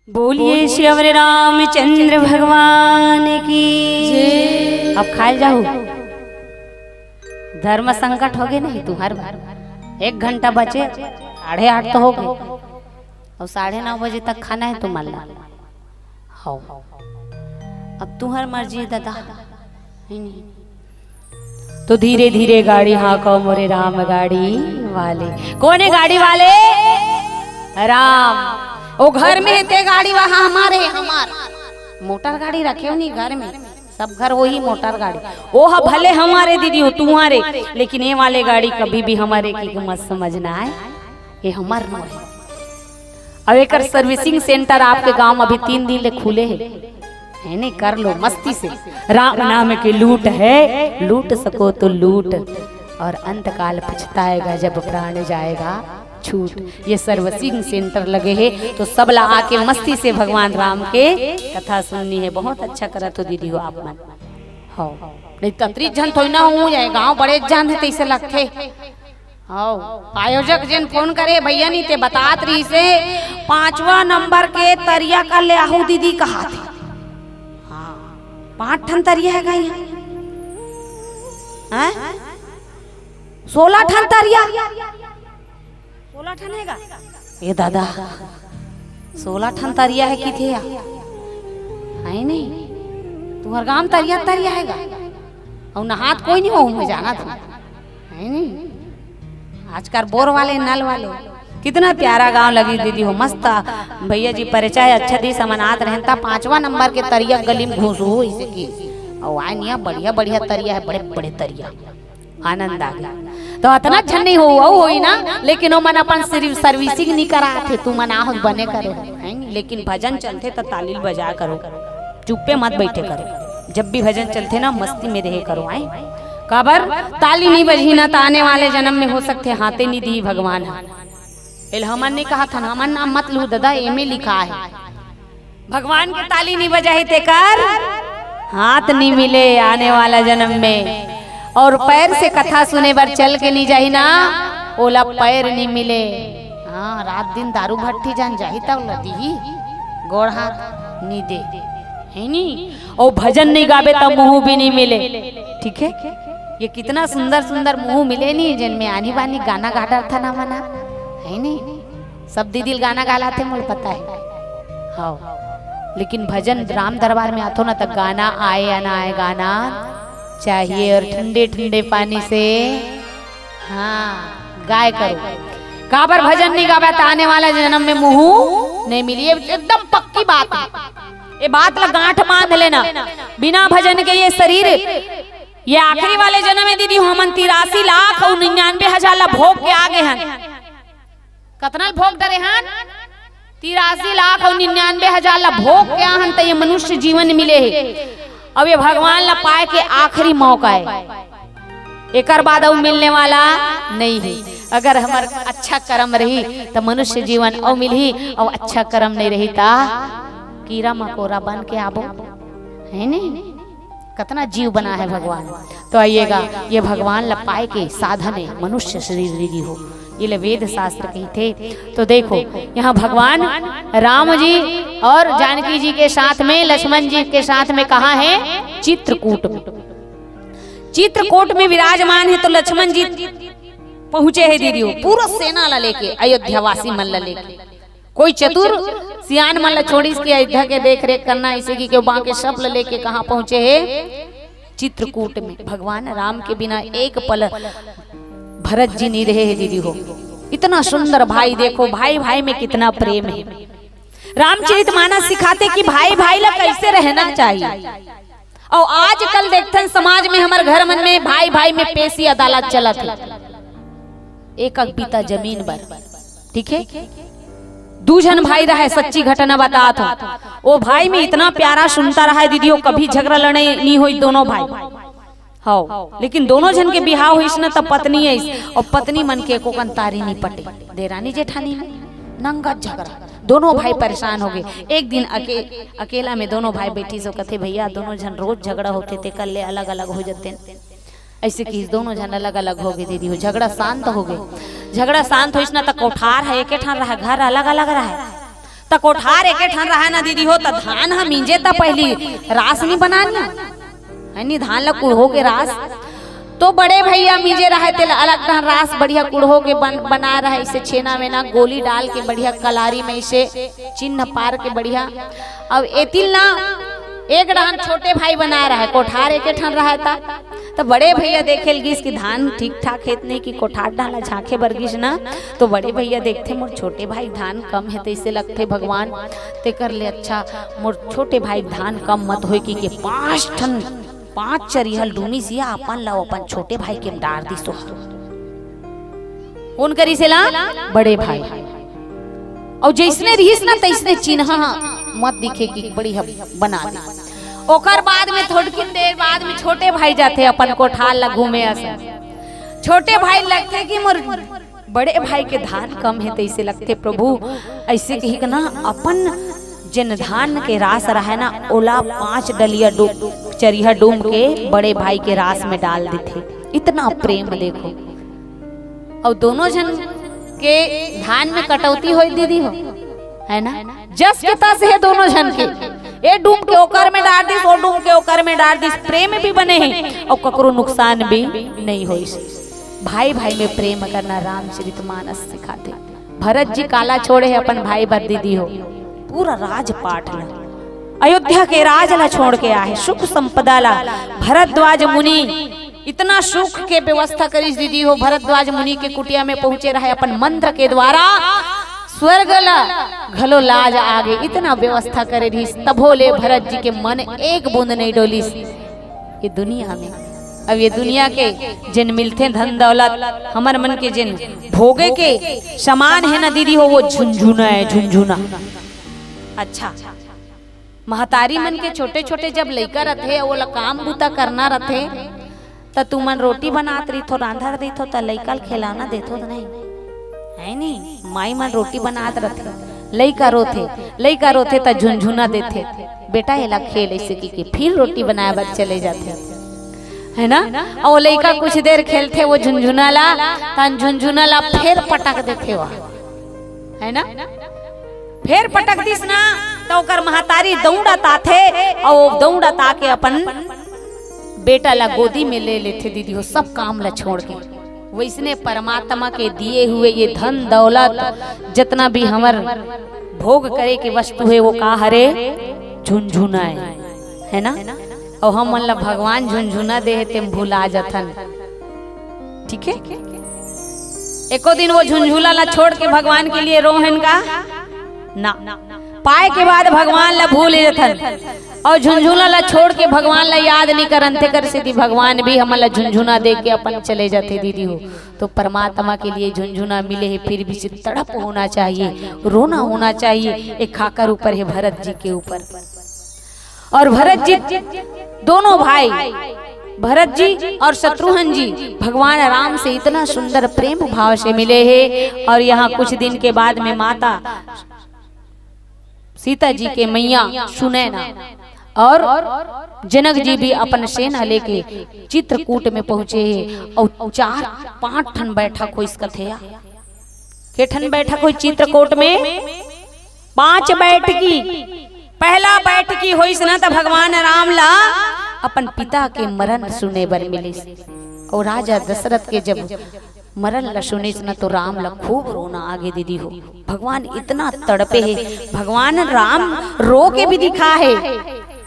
बोलिए श्री रामचंद्र भगवान की जय। अब खाए जाओ, धर्म संकट हो गए नहीं तुम्हार बार। 1 घंटा बचे, 8:30 तो हो गए और 9:30 बजे तक खाना है तुम्हारा। हो अब तुम्हार मर्जी दादा है नहीं तो धीरे धीरे गाड़ी हाँको मोरे राम गाड़ी वाले। कौन है गाड़ी वाले? राम। वो घर में ते गाड़ी वहाँ हमारे मोटर गाड़ी रखे हो नहीं घर में, सब घर वही मोटर गाड़ी। वो भले हमारे दीदी हो तुम्हारे, लेकिन ये वाले गाड़ी कभी भी हमारे की मत समझना है, ये हमार नो है। अब एक सर्विसिंग सेंटर आपके गांव में अभी 3 दिन ले खुले है नहीं, कर लो मस्ती से। राम नाम की लूट है, लूट सको तो लूट, और अंत काल पछताएगा जब प्राण जाएगा छूट। ये सर्विसिंग सेंटर लगे हैं तो सब ला आके मस्ती से भगवान राम के कथा सुननी है। बहुत अच्छा करा तो दीदी हो आप मन हो नहीं तत्री जन थोड़ी ना हूँ जाए गाँव बड़े जन है तैसे लगते हो। आयोजक जन फोन करे भैया नहीं ते बतात रही से 5वां नंबर के तरिया का ले आहू दीदी कहा थे। हाँ 5 ठन तरिया है यहाँ, 16 ठन तरिया, 16 ठन हैगा ये दादा, 16 ठन तरिया है कि थे है नहीं तुम्हार गांव तरिया तरिया हैगा और नहात कोई नहीं हो में जाना था है नहीं। आजकल बोर वाले नल वाले कितना प्यारा गांव लगी दीदी हो, मस्त भैया जी परिचय अच्छा दी समनात रहता। 5वां नंबर के तरिया गली में घुस हो इसे की और आए नहीं बढ़िया बढ़िया तरिया है, बड़े बड़े तरिया, आनंद आ गया। तो इतना अच्छा नहीं हो ना, लेकिन वो मन अपन सिर्फ सर्विसिंग नहीं करा थे, तू मना हो बने करो है, लेकिन भजन चलते तो तालील बजा करो, चुप्पे मत बैठे करो। जब भी भजन चलते ना मस्ती में रहे करो। आए कबर ताली नहीं बजी ना तो आने वाले जन्म में हो सकते हाथे नहीं दी भगवान। हमन ने कहा था हमन नाम मत लू दादा, एमे लिखा है भगवान की ताली नहीं बजाई ते कर हाथ नहीं मिले आने वाला जन्म में। और पैर से कथा सुने बार चल के नहीं जाही ना, ओला पैर नहीं मिले। हाँ रात दिन दारू भट्टी जान जाही तब लदी गोड़ हाथ नहीं दे है नहीं, और भजन नहीं गावे तब मुंह भी नहीं मिले। ठीक है, ये कितना सुंदर सुंदर मुंह मिले नहीं जिनमें आनी बानी गाना गा था ना मना है नहीं, सब दीदी गाना गाला थे मुझे पता है। हाँ लेकिन भजन राम दरबार में आतो ना तक गाना आए या ना आए गाना चाहिए, और ठंडे ठंडे पानी से हाँ गाय करो। काबर भजन नहीं गावा तो आने वाला जन्म में मुंह नहीं मिली, एकदम पक्की बात है। ये बात ला गांठ बांध लेना, बिना भजन के ये शरीर ये आखिरी वाले जन्म में दीदी हमन 83 लाख और 99,000 ला भोग के आगे हन। कतना भोग डरे हन? 83 लाख और 99,000 ला भोग के आहन तो ये मनुष्य जीवन मिले है। अब ये भगवान ला पाए के आखिरी मौका है, एक बाद और मिलने वाला नहीं है। अगर हमार अच्छा कर्म रही तो मनुष्य जीवन और मिली, और अच्छा कर्म नहीं रही ता कीड़ा मकोड़ा बन के आबो है नहीं। कितना जीव बना है भगवान। तो आइएगा ये भगवान ला पाए के साधन है मनुष्य शरीर रिगी हो, ये वेद शास्त्र कही थे। तो देखो यहाँ भगवान राम जी और जानकी जी के साथ में लक्ष्मण जी के साथ में कहा है चित्रकूट में, चित्रकूट में विराजमान है। तो लक्ष्मण जी पहुंचे है दीदी पूरा सेना ला लेके, अयोध्या वासी मन ला लेके। कोई चतुर सियान मन ला छोड़ी इसकी अयोध्या के देख रेख करना, इसी की क्यों बाकी सब ला लेके कहाँ पहुंचे है चित्रकूट में। भगवान राम के बिना एक पल भरत जी नहीं रहे हैं दीदी हो। इतना सुंदर भाई, देखो भाई भाई में कितना प्रेम है। रामचरितमानस सिखाते कि भाई भाई ला कैसे रहना चाहिए। और आजकल देखते समाज में हमारे घर मन में भाई भाई में पेशी अदालत चलत है, एक बीता जमीन पर। ठीक है, 2 जन भाई रहा है, सच्ची घटना बता था। वो भाई में इतना प्यारा सुनता रहा है दीदी, कभी झगड़ा लड़े नहीं हुई दोनों भाई। हाँ लेकिन दोनों जन के बिहाव हुई ना तब पत्नी है, और पत्नी मन के को कंतारी नहीं पटे, देरानी जेठानी है नंगा झगड़ा, दोनों भाई परेशान हो गए। एक दिन अकेला में दोनों भाई बेटी से कहते भैया दोनों जन रोज झगड़ा होते थे, कल ले अलग अलग हो जाते। ऐसे कि दोनों जन अलग अलग हो गए दीदी हो, झगड़ा शांत हो गए। झगड़ा शांत हो ना तो कोठार है एक ठान रहा, घर अलग अलग रहा है। त कोठार एके ठन रहा ना दीदी हो, त धान हम इंजे त पहली रास नहीं बनानी है नी, धान ला कुड़हो के रास। तो बड़े भैया मीजे रहे थे अलग ठन रास बढ़िया कुड़हो के बना रहे, इसे छेना वेना गोली डाल के बढ़िया कलारी में इसे चिन्ह पार के बढ़िया। अब एतिल ना एक डान छोटे भाई बना रहा है, कोठार एक ठन रहा था। तो बड़े भैया देखे गिस कि धान ठीक ठाक है नहीं कि कोठार डाला झांके बरगिस ना। तो बड़े भैया देखते मोर छोटे भाई धान कम है, तो इसे लगते भगवान ते कर ले अच्छा मोर छोटे भाई धान कम मत हो कि 5 ठन 5 चरिहल डूमी सिया अपन ला अपन छोटे भाई के डार दी सो। कौन करी से ला? बड़े भाई। और जैसने रहीस ना तैसने चिन्ह मत दिखे कि बड़ी बना दी। ओकर बाद में थोड़ी देर बाद में छोटे भाई जाते अपन कोठार ला घूमे असर। छोटे भाई लगते कि मोर बड़े भाई के धान कम है, तैसे लगते प्रभु ऐसे कही कि ना अपन जिन धान के रास रहा है ना ओला 5 डलिया चरिया डूम के बड़े भाई के रास में डाल देते। इतना प्रेम देखो। और दोनों जन के धान में कटौती हो दीदी हो, है ना, जस के तस है दोनों जन के। ए डूम के ओकर में डाल दिस, ओ डूम के ओकर में डाल दिस, प्रेम भी बने हैं और ककरो नुकसान भी नहीं होई। भाई भाई में प्रेम करना रामचरितमानस सिखाते। भरत जी काला छोड़े है अपन भाई बर दीदी हो, पूरा राजपाट ला अयोध्या के राज ला छोड़ के आए, सुख संपदा ला भरद्वाज मुनि इतना सुख के व्यवस्था करी दीदी हो। भरद्वाज मुनि के कुटिया में पहुंचे रहे, अपन मंत्र के द्वारा स्वर्ग ला घलो लाज आगे इतना व्यवस्था करे रही। तभो ले भरत जी के मन एक बूंद नहीं डोली ये दुनिया में। अब ये दुनिया के जिन मिलते धन दौलत हमर मन के जिन भोगे के समान है ना दीदी हो, वो झुंझुना है, झुंझुना। अच्छा महतारी मन के छोटे छोटे जब लइका रथे वो काम बूता करना रथे त तू मन रोटी बनात रही थो, रांधा रही थो, त लइका खिलाना देथो नहीं है नी। माई मन रोटी बनात रथे, लइका रोथे त झुंझुना देथे, बेटा एला खेल ऐसे की फिर रोटी बनाए बर चले जाते है ना। और लइका कुछ देर खेलते वो झुंझुना ला, तन झुंझुना ला फिर पटक देते वह है ना। फिर पटक दिस ना तो ओकर महतारी दौड़त आथे और दौड़त आके अपन बेटा ला गोदी में ले लेते दीदी हो, सब काम ला छोड़ के। वैसने परमात्मा के दिए हुए ये धन दौलत जितना भी हमर भोग करे के वस्तु है वो का हरे झुंझुना है ना। और हम मन ला भगवान झुंझुना दे ते भूला जथन, ठीक है। एको दिन वो झुंझुला ला छोड़ के भगवान के लिए रोहन का ना पाए के बाद भगवान ला भूल जथन और झुंझुना ला छोड़ के भगवान ला याद नहीं करते कर से भगवान भी हमला झुंझुना दे के अपन चले जाते दीदी हो। तो परमात्मा के लिए झुंझुना मिले है फिर भी तड़प होना चाहिए, रोना होना चाहिए। एक खाकर ऊपर है भरत जी के ऊपर। और भरत जी दोनों भाई भरत जी और शत्रुघ्न जी भगवान राम से इतना सुंदर प्रेम भाव से मिले हैं। और यहाँ कुछ दिन के बाद में माता सीता जी के मैया सुनैना और जनक जी भी अपन सेना लेके चित्रकूट में पहुंचे हैं। और 4-5 ठन बैठक हो इसका थे के ठन बैठक हो चित्रकूट में 5 बैठकी। पहला बैठकी हो ना तो भगवान राम ला अपन पिता के मरण सुने बर मिले। और राजा दशरथ के जब मरण ला सुने न तो राम ला खूब रोना आगे दीदी हो। भगवान इतना तड़पे है, भगवान राम रो के भी दिखा है,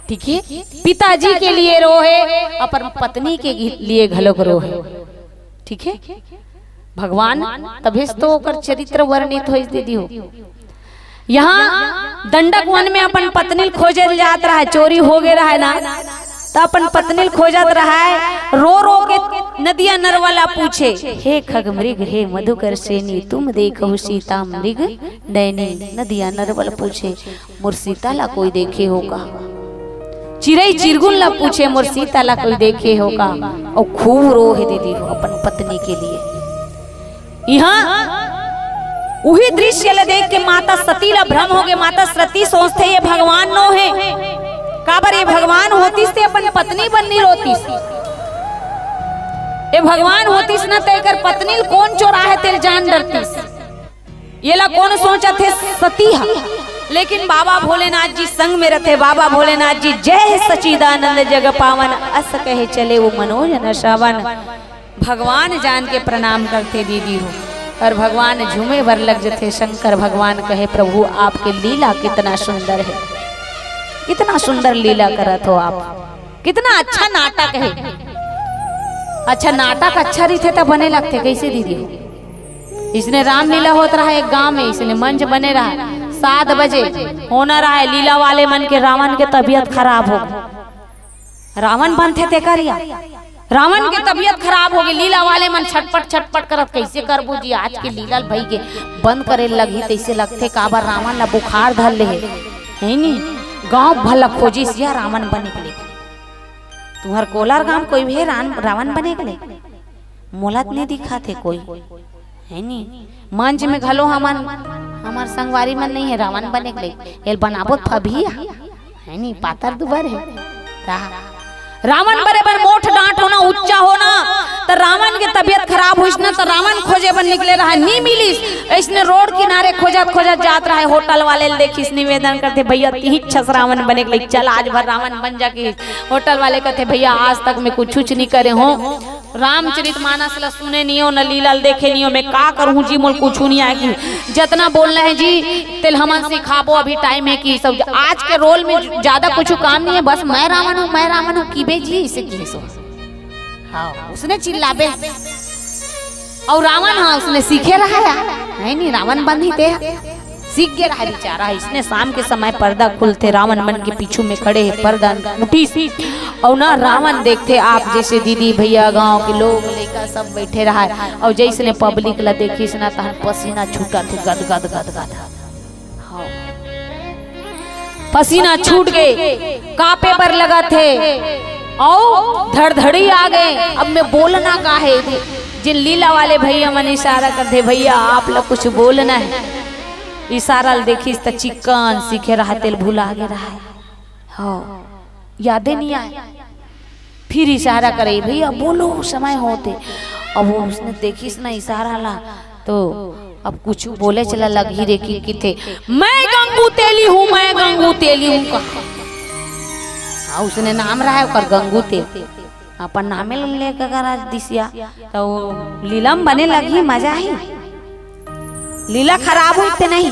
ठीक है। पिताजी के लिए रो है, अपन पत्नी के लिए घलोक रो है, ठीक है। भगवान तभी तो कर चरित्र वर्णित हो दीदी हो। यहाँ दंडक वन में अपन पत्नी खोजे जात रहा है, चोरी हो गए रहा है ना, तो अपन पत्नी खोजत रहा है। रो रो के नदिया नरवाला पूछे, हे खग मृग हे मधुकर सेनी तुम देखो सीता मृग नैनी। नदिया नरवाला पूछे मोर सीता ला कोई देखे होगा। चिरई चिरगुन ला पूछे मोर सीता ला कोई देखे होगा। और खूब रो है दीदी हो अपन पत्नी के लिए। यहाँ वही दृश्य ला देख के माता सती ला भ्रम हो गए। माता सती सोचते ये भगवान नो है, काबर ये भगवान होतीस ते अपन पत्नी बननी रोतीस। ये भगवान होतीस ना तेकर पत्नी कौन चोरा है तेरे जान डरतीस। ये ला कौन सोचा थे सती हा, लेकिन बाबा भोलेनाथ जी संग में रहते। बाबा भोलेनाथ जी जय सचिदानंद जग पावन, अस कहे चले वो मनोज न श्रवण। भगवान जान के प्रणाम करते दीदी हो, और भगवान झूमे वर लग जते। शंकर भगवान कहे प्रभु आपके लीला कितना सुंदर है, कितना सुंदर लीला करत हो आप, कितना अच्छा नाटक है। अच्छा नाटक अच्छा रही थे तब बने लगते कैसे दीदी हो। इसने रामलीला होता रहा एक गांव में, इसने मंच बने रहा 7 बजे होना रहा है। लीला वाले मन के रावण के तबीयत खराब हो गई। रावण बनते थे करिया, रावण की तबीयत खराब हो गई। लीला वाले मन छटपट छटपट करत कैसे करबू जी आज के लीला भाई के बंद करे लगी। तैसे लगते काबर रावण ला बुखार धर ले है नी। गांव भला खोजी सिया रावण बने के लिए। तुम्हार कोलार गांव कोई भी रावण बने के लिए मोलत नहीं दिखा थे कोई है नी। मंच में घलो हमार संगवारी मन नहीं है रावण बने के लिए। एल बनाबो फबिया है नी, पातर दुबर है। रावण बराबर मोठ डांट होना, उच्चा होना। तो रावण के तबीयत खराब हुई ना, तो रावण खोजे बन निकले रहा, नहीं मिली। इसने रोड किनारे खोजत खोजत जात रहा है। होटल वाले देखिस निवेदन करते भैया तीन छस रावण बने के लिए चल आज भर रावण बन जाके। होटल वाले कहते भैया आज तक मैं कुछ नहीं करे हो, रामचरितमानस ला सुने नहीं हो, न लीला देखे नहीं हो, मैं का करूँ जी मोल कुछ नहीं आएगी। जितना बोलना है जी तिल हमन सिखाबो, अभी टाइम है कि सब आज के रोल में ज्यादा कुछ काम नहीं है, बस मैं रावण हूँ की जी इसे की सो। हाँ उसने चिल्लाबे और रावण हाँ उसने सीखे रहा है नहीं, रावण बन ही थे सीख गया रहा बेचारा। इसने शाम के समय पर्दा खुलते रावण बन के पीछू में खड़े है, पर्दा उठी सी और ना रावण देखते आप जैसे दीदी भैया गांव के लोग लड़का सब बैठे रहा है। और जैसे ने पब्लिक ला देखी ना तहन पसीना छूटा थे गद गद गद गद। हाँ पसीना छूट गए, कांपे पर लगा थे और धड़धड़ी आ गए। अब मैं बोलना का है, जिन लीला वाले भैया मन इशारा करते भैया आप लोग कुछ बोलना है। इशारा देखी तो चिकन सीखे रहा तेल भूला आगे रहा है। हाँ यादें नहीं आए, फिर इशारा करे भैया बोलो समय होते। अब वो उसने देखी ना इशारा ला तो अब कुछ बोले चला लग ही रेखी की थे मैं गंगू तेली हूँ, मैं गंगू तेली हूँ कहा। हाँ उसने नाम रहा है कर गंगू तेल, अपन नामे लेकर दिसिया तो लीलम बने लगी। मजा ही लीला खराब हुई थे नहीं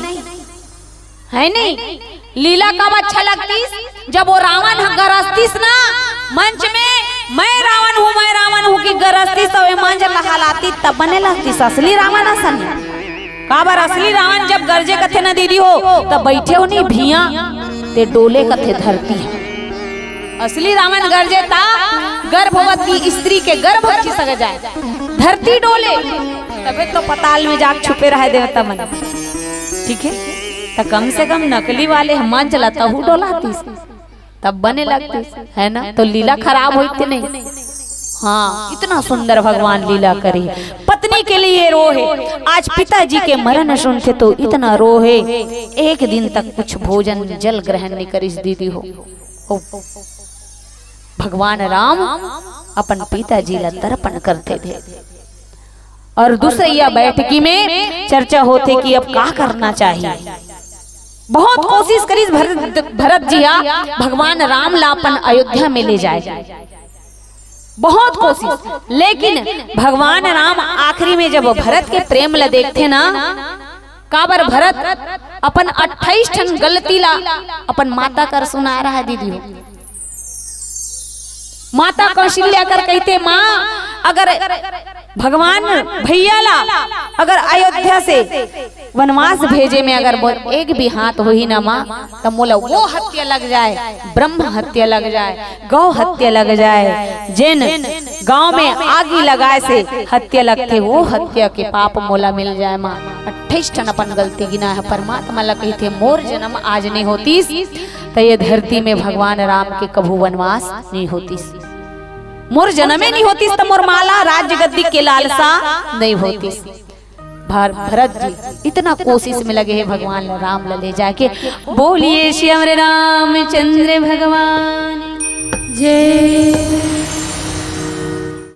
है नहीं। लीला कब अच्छा लगती जब वो रावण गरजतीस ना मंच में मैं रावण हूँ कि गरजतीस तो मंच लहलाती तब बने लगती असली रावण असन। काबर असली रावण जब गरजे कथे ना दीदी हो तब बैठे हो नहीं भिया ते डोले कथे धरती है। असली रावण गरजे ता गर्भवती स्त्री के गर्भ खिसक जाए, धरती डोले, तबे तो पताल में जाके छुपे रहे देवता मन। ठीक है तो कम से कम नकली वाले मन चलाता हूँ डोलाती तब बने लगती है ना। तो लीला खराब होती नहीं। हाँ इतना सुंदर भगवान लीला करे, पत्नी के लिए रोहे। आज पिताजी के मरण सुनते तो इतना रोहे, एक दिन तक कुछ भोजन जल ग्रहण नहीं करी दीदी हो। भगवान राम अपन पिताजी ला तर्पण करते थे। और दूसरे यह बैठकी में चर्चा होते कि अब क्या करना चाहिए। बहुत कोशिश करी भरत जी भगवान राम ला अपन अयोध्या में ले जाए, बहुत कोशिश। लेकिन भगवान राम आखिरी में जब भरत के प्रेम ला देखते ना, काबर भरत अपन 28 ठन गलती ला अपन माता कर सुना रहा है दीदी हो। माता कौशल्या कर कहते माँ अगर भगवान भैया ला अगर अयोध्या से वनवास भेजे में अगर एक भी हाथ हो ही ना माँ तो मोला वो हत्या लग जाए, ब्रह्म हत्या लग जाए, गौ हत्या लग जाए, जिन गांव में आगी लगाए से हत्या लगते वो हत्या के पाप मोला मिल जाए माँ। 28 टन अपन गलती गिना है। परमात्मा ला कहते मोर जन्म आज नहीं होती तो ये धरती में भगवान राम के कभू वनवास नहीं होती, मोर जन्मे नहीं होती तो मोर माला राज्य गद्दी के लालसा नहीं होती। भरत जी इतना कोशिश में लगे हैं भगवान राम ले जाके। बोलिए श्री रामचंद्र भगवान जय।